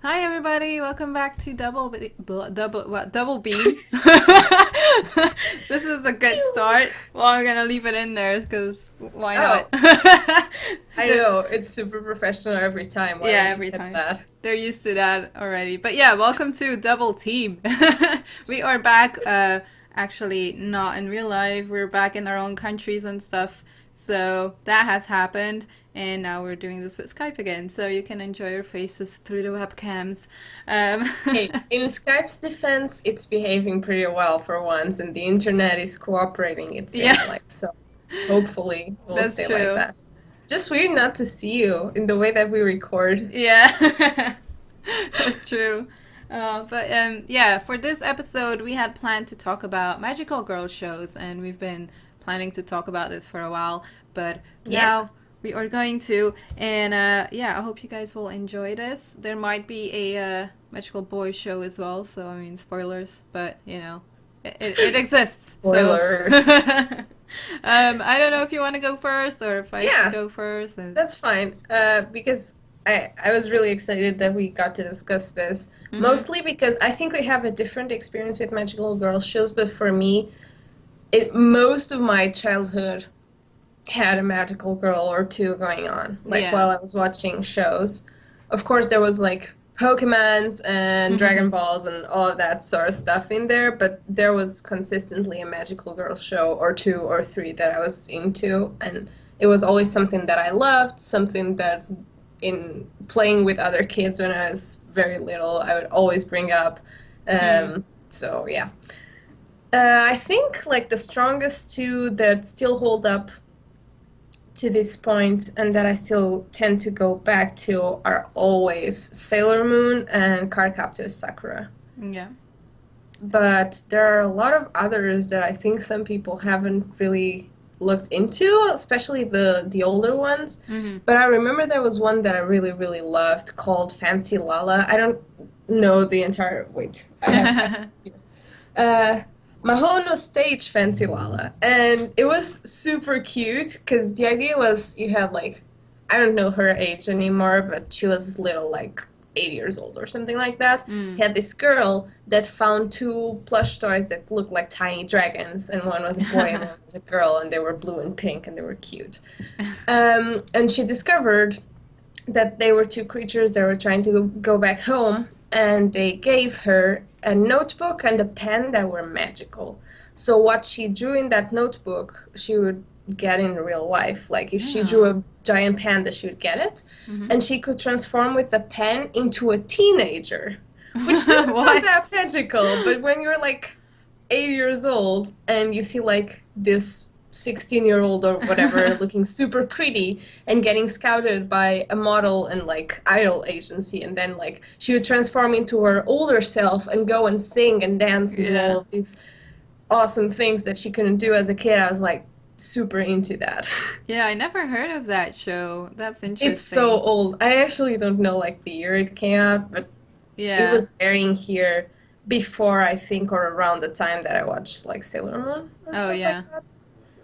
Hi everybody, welcome back to Double Beam. This is a good start. Well, I'm gonna leave it in there because why not? Oh, I know. It's super professional every time. Why Yeah, don't you every get time. that? They're used to that already. But yeah, welcome to Double Team. We are back, actually not in real life. We're back in our own countries and stuff. So that has happened. And now we're doing this with Skype again. So you can enjoy your faces through the webcams. Um, Hey, in Skype's defense, it's behaving pretty well for once, and the internet is cooperating, it yeah, seems like. So hopefully it will that's stay like true. that. It's just weird not to see you in the way that we record. Yeah, that's true. But yeah, for this episode, we had planned to talk about magical girl shows, and we've been planning to talk about this for a while, but Yeah. now we are going to. And yeah, I hope you guys will enjoy this. There might be a magical boy show as well, so I mean, spoilers, but you know, it exists. So. Spoilers. I don't know if you want to go first or if I should Yeah, go first. that's fine. Because I was really excited that we got to discuss this. Mhm. Mostly because I think we have a different experience with magical girl shows, but for me, most of my childhood had a magical girl or two going on, like Yeah. while I was watching shows. Of course, there was like Pokemons and Dragon Balls and all of that sort of stuff in there, but there was consistently a magical girl show or two or three that I was into, and it was always something that I loved, something that in playing with other kids when I was very little, I would always bring up. Mm. So yeah. I think like the strongest two that still hold up to this point and that I still tend to go back to are always Sailor Moon and Cardcaptor Sakura. Yeah. But there are a lot of others that I think some people haven't really looked into, especially the older ones. Mhm. But I remember there was one that I really, really loved called Fancy Lala. I don't know the entire. Wait, I have. Uh, Mahono stage Fancy Lala, and it was super cute because the idea was you had like, I don't know her age anymore, but she was little, like 8 years old or something like that. Mm. You had this girl that found two plush toys that looked like tiny dragons, and one was a boy and one was a girl, and they were blue and pink and they were cute. And she discovered that they were two creatures that were trying to go back home, and they gave her a notebook and a pen that were magical. So what she drew in that notebook, she would get in real life. Like if she drew Oh. a giant panda, she would get it, Mhm. and she could transform with the pen into a teenager, which doesn't sound What? that magical, but when you're like 8 years old and you see like this 16-year-old or whatever looking super pretty and getting scouted by a model and like idol agency, and then like she would transform into her older self and go and sing and dance and do Yeah. all of these awesome things that she couldn't do as a kid. I was like super into that. Yeah, I never heard of that show. That's It's so interesting. old. I actually don't know like the year it came out, but it Yeah. was airing here before, I think, or around the time that I watched like Sailor Moon and Oh stuff like yeah. that.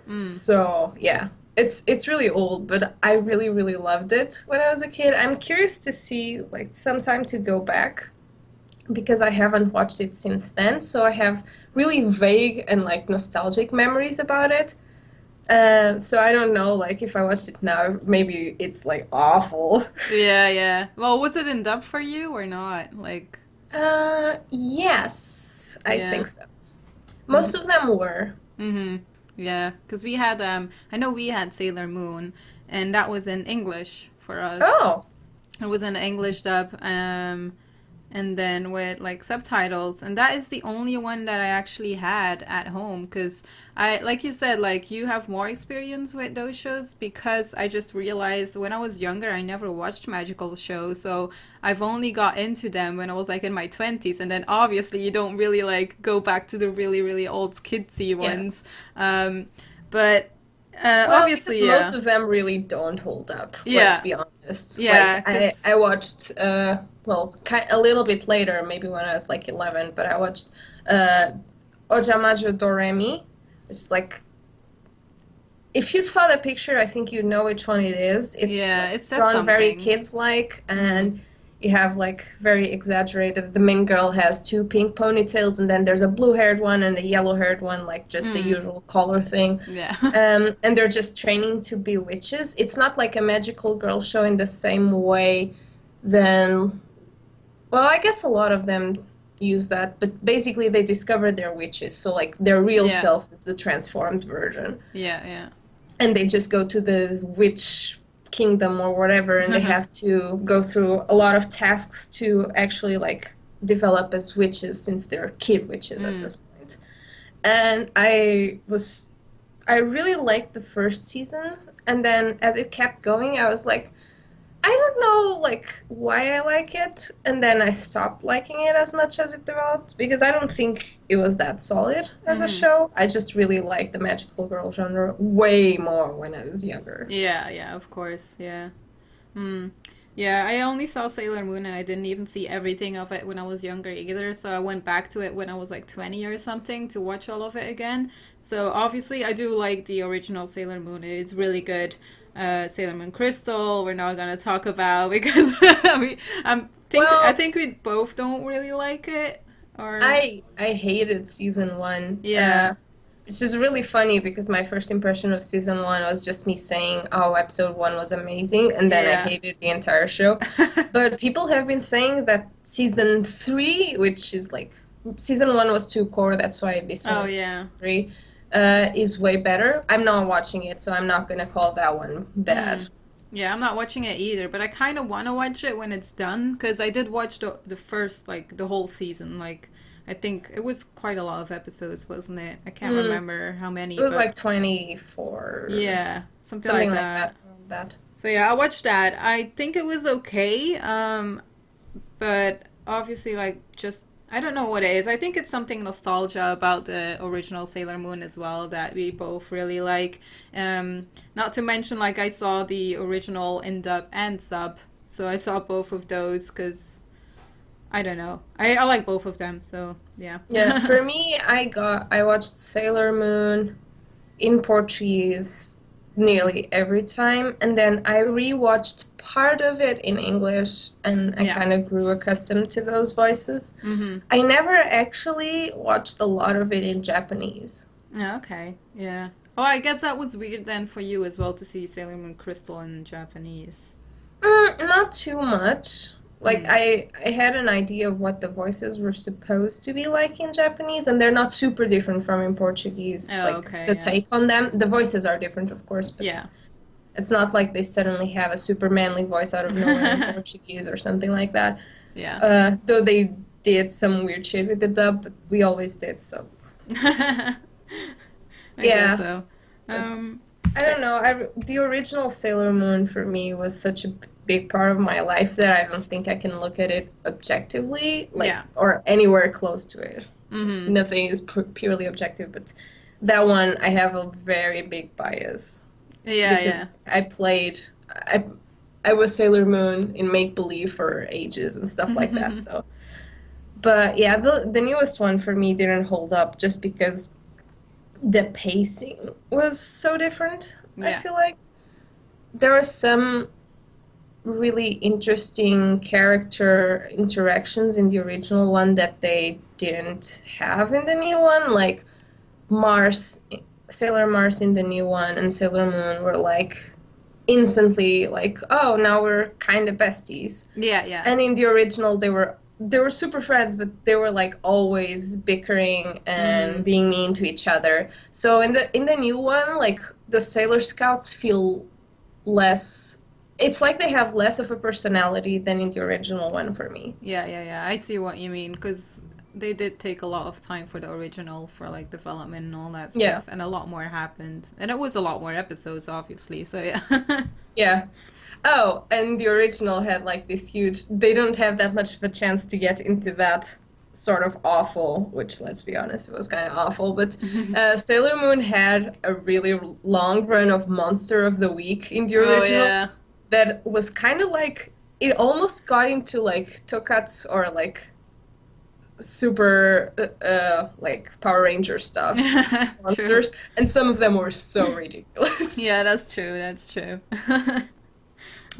Mm. So yeah, it's really old, but I really, really loved it when I was a kid. I'm curious to see like sometime to go back because I haven't watched it since then. So I have really vague and like nostalgic memories about it. So I don't know, like if I watched it now, maybe it's like awful. Yeah, yeah. Well, was it in dub for you or not? Like, Yes, I yeah. think so. Most of them were. Mhm. Yeah, because we had I know we had Sailor Moon, and that was in English for us. Oh, It was an English dub, and then with like subtitles, and that is the only one that I actually had at home because like you said, like you have more experience with those shows because I just realized when I was younger, I never watched magical shows, so I've only got into them when I was like in my 20s, and then obviously you don't really like go back to the really, really old kidsy yeah. ones. But Well, because obviously, most yeah. of them really don't hold up, let's Yeah, be honest. Like yeah, I because I watched well, a little bit later, maybe when I was like 11, but I watched uh Ojamajo Doremi, which is like if you saw the picture, I think you know which one it is. It's yeah, like it says drawn very something. kids-like, Mm. and you have like very exaggerated. The main girl has two pink ponytails, and then there's a blue-haired one and a yellow-haired one, like just the Mm. usual color thing. Yeah. And they're just training to be witches. It's not like a magical girl show in the same way than, well, I guess a lot of them use that, but basically they discover they're witches. So like their real Yeah. self is the transformed version. Yeah, yeah. And they just go to the witch kingdom or whatever, and they have to go through a lot of tasks to actually like develop as witches, since they're kid witches at this point. And I really liked the first season, and then as it kept going, I was like, I don't know like why I like it, and then I stopped liking it as much as it developed, because I don't think it was that solid as a show. I just really liked the magical girl genre way more when I was younger. Yeah, yeah, of course. Yeah. Yeah, I only saw Sailor Moon and I didn't even see everything of it when I was younger either. So I went back to it when I was like 20 or something to watch all of it again. So obviously I do like the original Sailor Moon. It's really good. Sailor Moon Crystal, we're not gonna talk about because I Well, think we both don't really like it. Or I hated season one. yeah, Which is really funny because my first impression of season one was just me saying, oh, episode one was amazing, and then I yeah. hated the entire show. But people have been saying that season three, which is like, season one was too core, that's why this one Oh is yeah. three, is way better. I'm not watching it, so I'm not gonna call that one bad. Yeah, I'm not watching it either, but I kind of want to watch it when it's done because I did watch the first like the whole season. Like I think it was quite a lot of episodes, wasn't it? I can't remember how many. It was but like 24, yeah, something something like like that. that. So yeah, I watched that. I think it was okay, but obviously like just I don't know what it is. I think it's something nostalgia about the original Sailor Moon as well that we both really like. Not to mention, like I saw the original in dub and sub, so I saw both of those because I don't know. I like both of them, so yeah. Yeah, for me, I watched Sailor Moon in Portuguese nearly every time, and then I rewatched part of it in English, and I Yeah. kind of grew accustomed to those voices. Mm-hmm. I never actually watched a lot of it in Japanese. Yeah, okay. Yeah. Oh, I guess that was weird then for you as well to see Sailor Moon Crystal in Japanese. Not too much. Like I had an idea of what the voices were supposed to be like in Japanese, and they're not super different from in Portuguese. Oh, Like okay, the yeah. take on them, the voices are different, of course, but Yeah. it's not like they suddenly have a super manly voice out of nowhere in Portuguese or something like that. Yeah. Though they did some weird shit with the dub, but we always did, so. I Yeah. guess so. I don't know. The original Sailor Moon for me was such a big part of my life that I don't think I can look at it objectively, like, Yeah. or anywhere close to it. Mm-hmm. Nothing is purely objective, but that one I have a very big bias. Yeah, Because yeah. I was Sailor Moon in make believe for ages and stuff like that. So, but yeah, the newest one for me didn't hold up just because the pacing was so different. I Yeah. feel like there were some really interesting character interactions in the original one that they didn't have in the new one, like Mars, Sailor Mars in the new one and Sailor Moon were like instantly like, oh, now we're kind of besties. Yeah, yeah. And in the original they were super friends, but they were like always bickering and being mean to each other. So in the new one, like the Sailor Scouts feel less, it's like they have less of a personality than in the original one for me. Yeah, yeah, yeah. I see what you mean because they did take a lot of time for the original for like development and all that stuff, Yeah. and a lot more happened, and it was a lot more episodes, obviously. So yeah. Yeah. Oh, and the original had like this huge, they don't have that much of a chance to get into that sort of awful, which let's be honest, it was kind of awful, but Sailor Moon had a really long run of Monster of the Week in the Oh original yeah. that was kind of like, it almost got into like Tokats or like super like Power Ranger stuff, True. monsters, and some of them were so ridiculous. Yeah, that's true. That's true.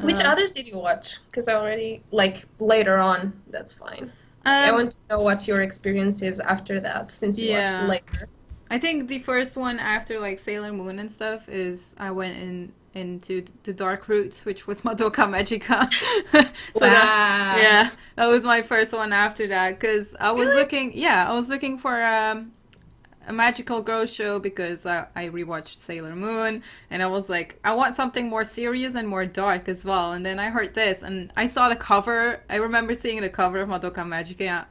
Which Uh, others did you watch? Because I already, like, later on, that's fine. I um, want to know what your experience is after that, since you watched yeah. later. I think the first one after like Sailor Moon and stuff is I went into the dark roots, which was Madoka Magica. So that Wow. yeah, that was my first one after that because Really? I was looking for a magical girl show because I rewatched Sailor Moon and I was like, I want something more serious and more dark as well. And then I heard this and I saw the cover. I remember seeing the cover of Magica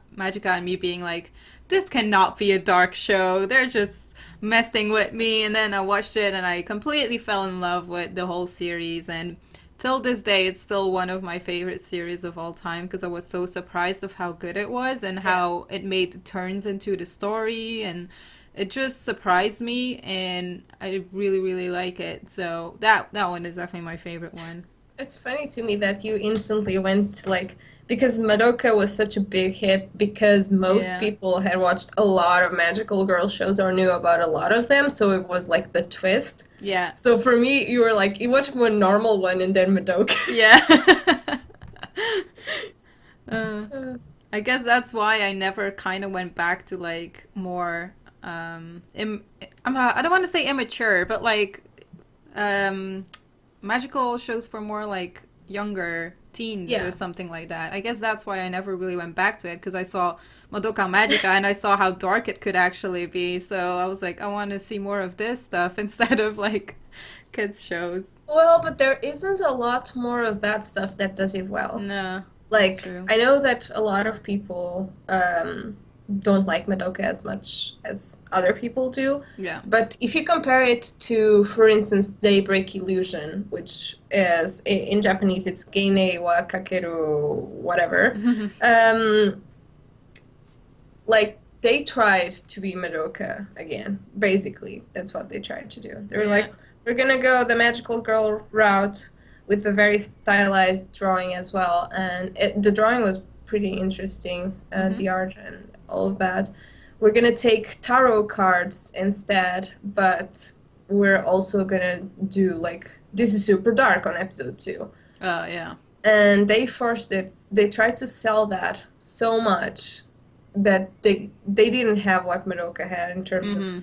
and me being like, this cannot be a dark show. They're just messing with me. And then I watched it and I completely fell in love with the whole series. And till this day, it's still one of my favorite series of all time because I was so surprised of how good it was and Yeah. how it made the turns into the story and it just surprised me and I really really like it. So that one is definitely my favorite one. It's funny to me that you instantly went, like, because Madoka was such a big hit because most Yeah. people had watched a lot of magical girl shows or knew about a lot of them, so it was like the twist. Yeah. So for me, you were like, you watched one normal one and then Madoka. Yeah. uh, Uh, I guess that's why I never kind of went back to like more I don't want to say immature, but like um magical shows for more like younger teens or yeah. something like that. I guess that's why I never really went back to it because I saw Madoka Magica and I saw how dark it could actually be. So I was like, I want to see more of this stuff instead of like kids shows. Well, but there isn't a lot more of that stuff that does it well. No, that's Like, true. I know that a lot of people don't like Madoka as much as other people do, Yeah. but if you compare it to, for instance, Daybreak Illusion, which is in Japanese it's Geine wa Kakeru whatever, um, like they tried to be Madoka again. Basically, that's what they tried to do. They were Yeah. like, we're gonna go the magical girl route with a very stylized drawing as well, and the drawing was pretty interesting, Hmm. the art and all of that. We're gonna take tarot cards instead, but we're also gonna do like this is super dark on episode 2. Yeah. And they forced it. They tried to sell that so much that they didn't have what Madoka had in terms of, Hmm.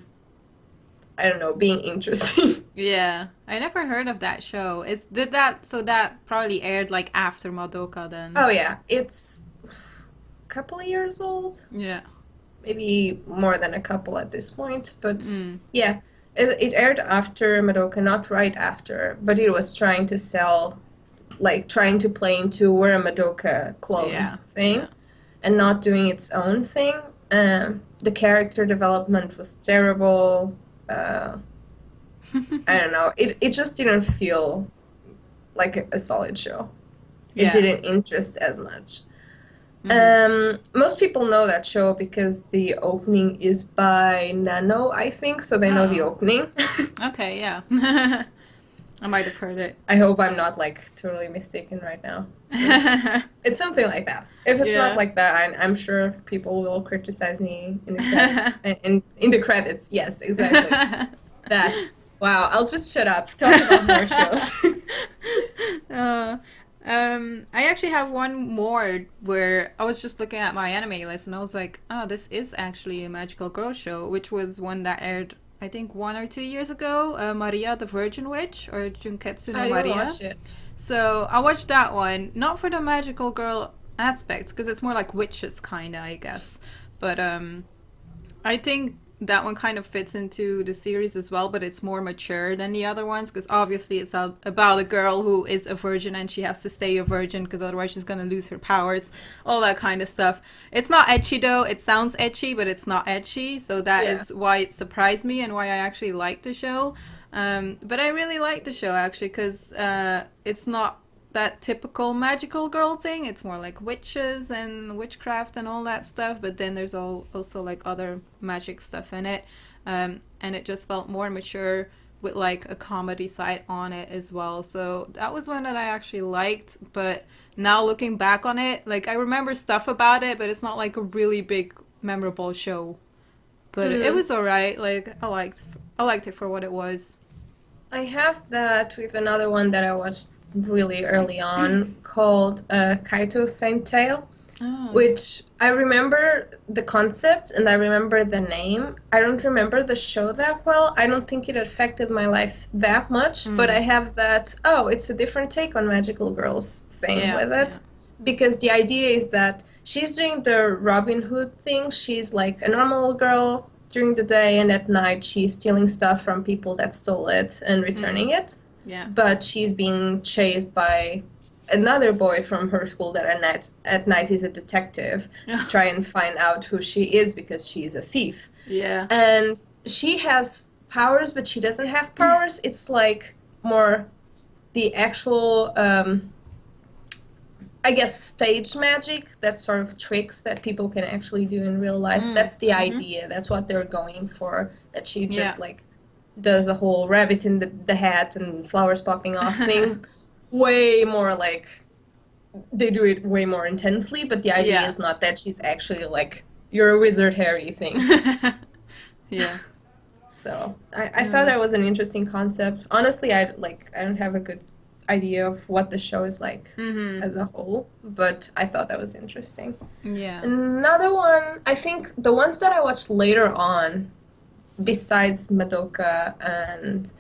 I don't know, being interesting. Yeah. I never heard of that show. Is did that so that probably aired like after Madoka then? Oh yeah, it's a couple of years old, Yeah. maybe more than a couple at this point, but Mm. yeah, it aired after Madoka, not right after, but it was trying to sell, like trying to play into we're a Madoka clone Yeah. thing Yeah. and not doing its own thing. The character development was terrible. I don't know. It just didn't feel like a solid show. It Yeah. didn't interest as much. Hmm. Most people know that show because the opening is by Nano, I think, so they know the Oh. opening. Okay, yeah. I might have heard it. I hope I'm not like totally mistaken right now. But it's something like that. If it's not Yeah. like that, I'm sure people will criticize me in the credits. In the credits, yes, exactly. That. Wow, I'll just shut up. Talk about more shows. Uh, I actually have one more where I was just looking at my anime list and I was like, oh, this is actually a magical girl show, which was one that aired, I think, 1 or 2 years ago. Maria the Virgin Witch or Junketsu no I didn't Maria. watch it. So I watched that one, not for the magical girl aspects, because it's more like witches, kind of, I guess. But I think that one kind of fits into the series as well, but it's more mature than the other ones because obviously it's about a girl who is a virgin and she has to stay a virgin because otherwise she's going to lose her powers, all that kind of stuff. It's not ecchi though. It sounds ecchi, but it's not ecchi, so that Yeah. is why it surprised me and why I actually liked the show. But I really like the show actually because it's not that typical magical girl thing. It's more like witches and witchcraft and all that stuff. But then there's also like other magic stuff in it, and it just felt more mature with like a comedy side on it as well. So that was one that I actually liked. But now looking back on it, like I remember stuff about it, but it's not like a really big memorable show. But it Hmm. was alright. Like I liked it for what it was. I have that with another one that I watched really early on called Kaito Saint Tail, Oh. which I remember the concept and I remember the name. I don't remember the show that well. I don't think it affected my life that much, but I Mm. have that, oh, it's a different take on magical girls thing Yeah, with yeah. it. Because the idea is that she's doing the Robin Hood thing. She's like a normal girl during the day, and at night she's stealing stuff from people that stole it and Mm. returning it. Yeah. But she's being chased by another boy from her school that at night is a detective to try and find out who she is because she's a thief. Yeah. And she has powers, but she doesn't have powers. It's like more the actual, I guess, stage magic, that sort of tricks that people can actually do in real life. Mm. That's the Mm-hmm. idea. That's what they're going for. That she Yeah. just like does a whole rabbit in the hat and flowers popping off thing. Way more like they do it way more intensely, but the idea Yeah. is not that she's actually like you're a wizard Harry thing. Yeah. So I thought that was an interesting concept. Honestly, I don't have a good idea of what the show is like Mm-hmm. as a whole, but I thought that was interesting. Yeah. Another one, I think the ones that I watched later on, besides Madoka and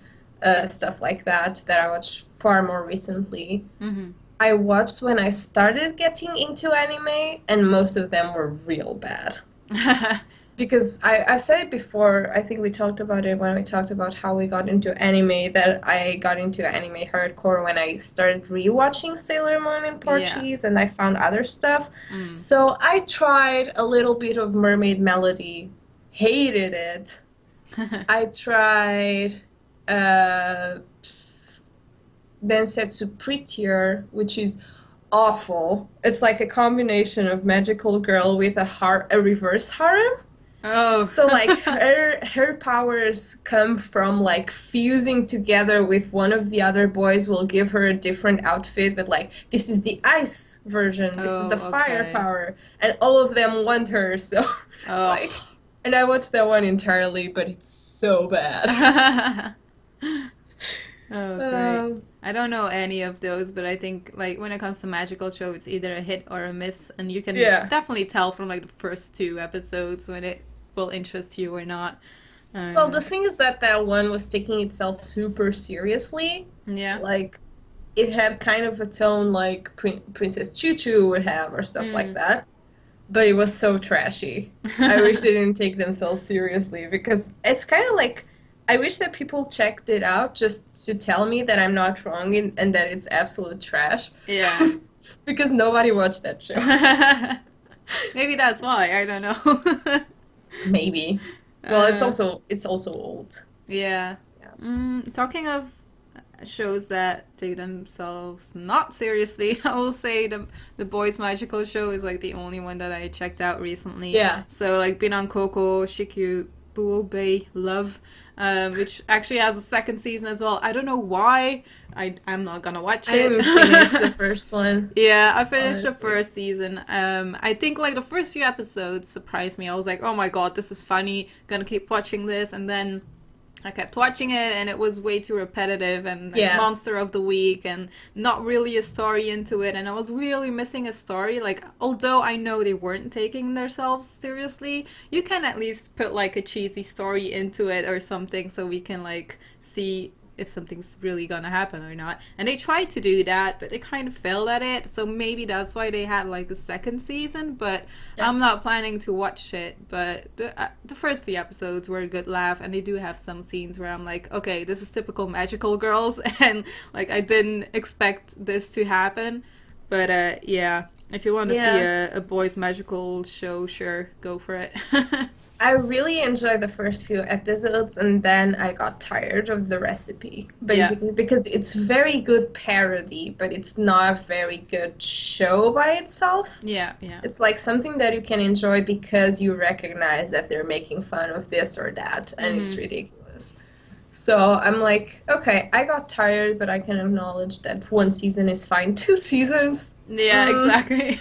stuff like that, that I watched far more recently, Mm-hmm. I watched when I started getting into anime, and most of them were real bad. Because I said it before, I think we talked about it when we talked about how we got into anime, that I got into anime hardcore when I started rewatching Sailor Moon in Portuguese and I found other stuff. Mm. So I tried a little bit of Mermaid Melody, hated it. I tried Densetsu Prettier, which is awful. It's like a combination of magical girl with a reverse harem. Oh. So like her powers come from like fusing together with one of the other boys will give her a different outfit, but like this is the ice version, this is the fire okay. power, and all of them want her. So Oh. like, and I watched that one entirely, but it's so bad. Oh, great. I don't know any of those, but I think like when it comes to magical show, it's either a hit or a miss, and you can Yeah. definitely tell from like the first two episodes when it will interest you or not. Well, the thing is that that one was taking itself super seriously. Yeah. Like, it had kind of a tone like Princess Choo Choo would have or stuff like that. But it was so trashy. I wish they didn't take themselves seriously because it's kind of like, I wish that people checked it out just to tell me that I'm not wrong and that it's absolute trash. Yeah. Because nobody watched that show. Maybe that's why. I don't know. Maybe. Well, it's also old. Yeah. Talking of shows that take themselves not seriously, I will say the Boys Magical Show is like the only one that I checked out recently. Yeah. So like Binan Koko, Shikyu, Buobe, Love, which actually has a second season as well. I don't know why. I'm not gonna watch it. I didn't finish the first one. Yeah, I finished the Honestly. first season. I think like the first few episodes surprised me. I was like, oh my god, this is funny. Gonna keep watching this, and then I kept watching it, and it was way too repetitive and like, Yeah. Monster of the Week, and not really a story into it. And I was really missing a story. Like, although I know they weren't taking themselves seriously, you can at least put like a cheesy story into it or something, so we can like see if something's really gonna happen or not. And they tried to do that, but they kind of failed at it. So maybe that's why they had like a second season. But Yeah. I'm not planning to watch it. But the first few episodes were a good laugh, and they do have some scenes where I'm like, okay, this is typical magical girls, and like I didn't expect this to happen. But yeah, if you want to Yeah. see a boys magical show, sure, go for it. I really enjoyed the first few episodes, and then I got tired of the recipe, basically, because it's very good parody, but it's not a very good show by itself. Yeah. It's like something that you can enjoy because you recognize that they're making fun of this or that, and it's ridiculous. So I'm like, okay, I got tired, but I can acknowledge that one season is fine. 2 seasons? Yeah, exactly.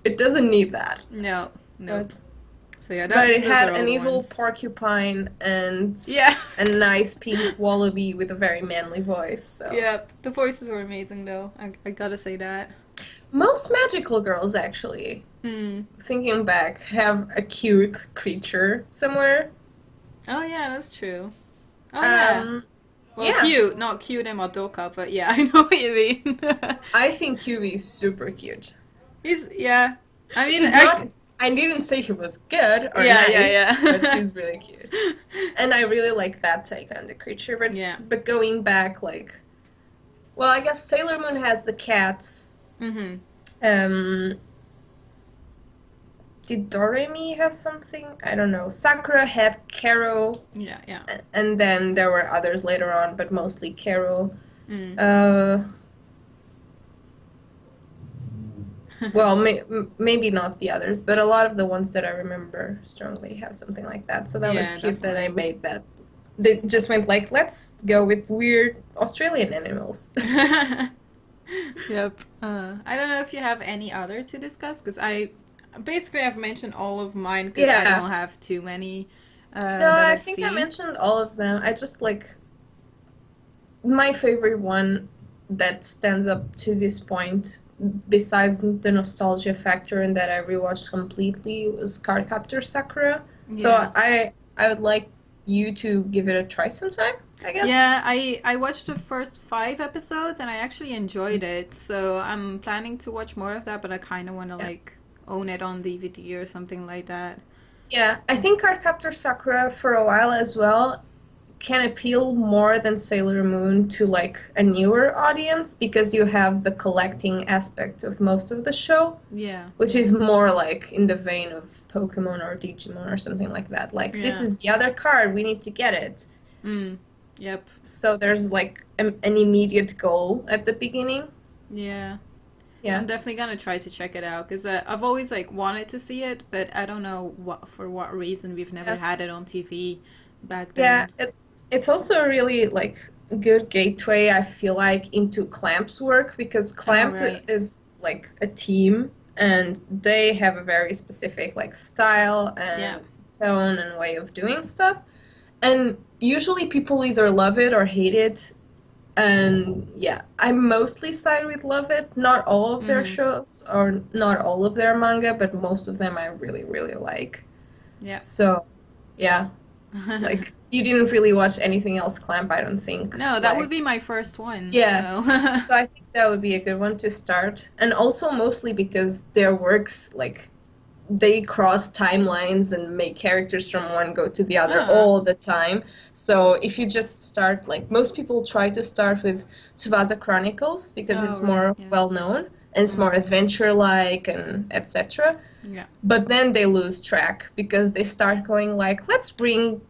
It doesn't need that. No. But So yeah, But it those had are all an the evil ones. porcupine and Yeah. a nice pink wallaby with a very manly voice. So Yeah, the voices were amazing though. I gotta say that. most magical girls, actually, Hmm. thinking back, have a cute creature somewhere. Oh yeah, that's true. Oh yeah. Um, Well, yeah, cute, not cute in Madoka, but yeah, I know what you mean. I think QB is super cute. Yeah. I mean, He's not. I didn't say he was good or yeah, nice, but yeah, he's really cute, and I really like that take on the creature. But yeah. but going back, like, well, I guess Sailor Moon has the cats. Mm-hmm. Um, did Doremi have something? I don't know. Sakura had Kero, Yeah, yeah. and then there were others later on, but mostly Kero. Mm. Uh, well, maybe not the others, but a lot of the ones that I remember strongly have something like that. So that was Yeah, cute that I definitely. made that. They just went like, let's go with weird Australian animals. Yep. I don't know if you have any other to discuss because I basically I've mentioned all of mine because I Yeah. don't have too many No, that I I've think I seen. mentioned all of them. I just like my favorite one that stands up to this point, besides the nostalgia factor and that I rewatched completely, was Cardcaptor Sakura. So Yeah. I would like you to give it a try sometime, I guess. Yeah, I watched the first 5 episodes and I actually enjoyed it. So I'm planning to watch more of that, but I kind of want to Yeah. like own it on DVD or something like that. Yeah, I think Cardcaptor Sakura for a while as well can appeal more than Sailor Moon to like a newer audience because you have the collecting aspect of most of the show, Yeah, which yeah, is more like in the vein of Pokemon or Digimon or something like that. Like, this yeah. is the other card, we need to get it. Mm, yep. So there's like an immediate goal at the beginning. Yeah. I'm Yeah. definitely gonna try to check it out because I've always like wanted to see it, but I don't know what for what reason we've never Yeah. had it on TV back Yeah. then. It's also a really like good gateway, I feel like, into Clamp's work because Oh Clamp right. is like a team and they have a very specific like style Yeah. and tone and way of doing stuff. And usually people either love it or hate it. And yeah, I mostly side with love it. Not all of their Mhm. shows or not all of their manga, but most of them I really, really like. Yeah. So yeah, like you didn't really watch anything else Clamp, I don't think. No, that would Like be my first one. yeah. So So I think that would be a good one to start. And also mostly because their works like they cross timelines and make characters from one go to the other ah. all the time. So if you just start, like most people try to start with Tsubasa Chronicles because Oh it's right. more Yeah. well known and it's more Mm. adventure-like and etc. Yeah. But then they lose track because they start going like, let's bring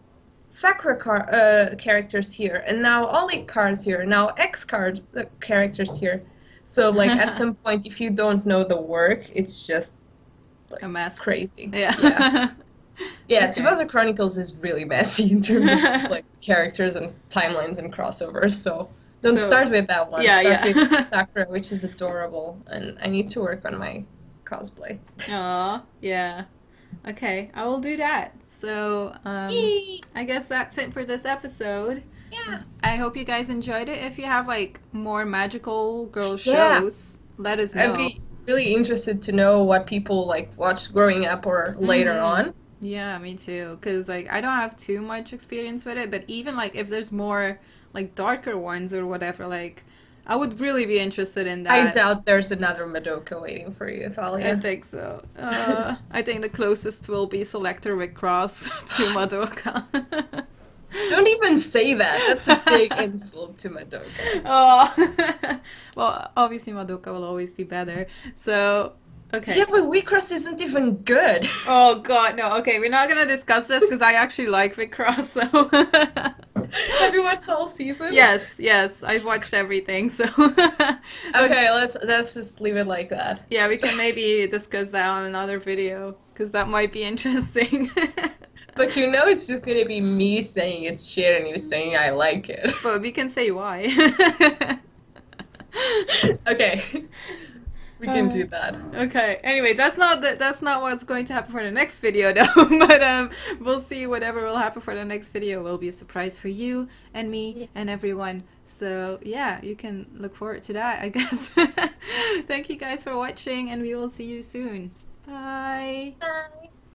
Sakura characters here, and now Ollie cards here, now X card characters here. So like at some point, if you don't know the work, it's just A like mess. crazy. Yeah. Yeah. Yeah, Okay. Tsubasa Chronicles is really messy in terms of like characters and timelines and crossovers. So don't So start with that one. yeah, Start with yeah. Sakura, which is adorable, and I need to work on my cosplay. Aw, yeah. Okay, I will do that. So, Yay! I guess that's it for this episode. Yeah. I hope you guys enjoyed it. If you have like more magical girl Yeah. shows, let us I'd know. be really interested to know what people like watched growing up or later Mm-hmm. on. Yeah, me too. Cause like I don't have too much experience with it, but even like if there's more like darker ones or whatever, like I would really be interested in I that. doubt there's another Madoka waiting for you, I Thalia. think so. I think the closest will be Selector with Cross to Madoka. Don't even say that. That's a big insult to Madoka. Oh, well, obviously Madoka will always be better. So, okay. Yeah, but Wheatcross isn't even good. Oh God, no. Okay, we're not gonna discuss this because I actually like Vic Cross. So, Have you watched all seasons? yes, yes, I've watched everything. So, Okay, let's just leave it like that. yeah, we can maybe discuss that on another video because that might be interesting. But you know it's just gonna be me saying it's shit and you saying I like it. But we can say why. Okay. We can do that. Okay. Anyway, that's not what's going to happen for the next video though. But we'll see. Whatever will happen for the next video will be a surprise for you and me Yeah. and everyone. So yeah, you can look forward to that, I guess. Thank you guys for watching, and we will see you soon. Bye.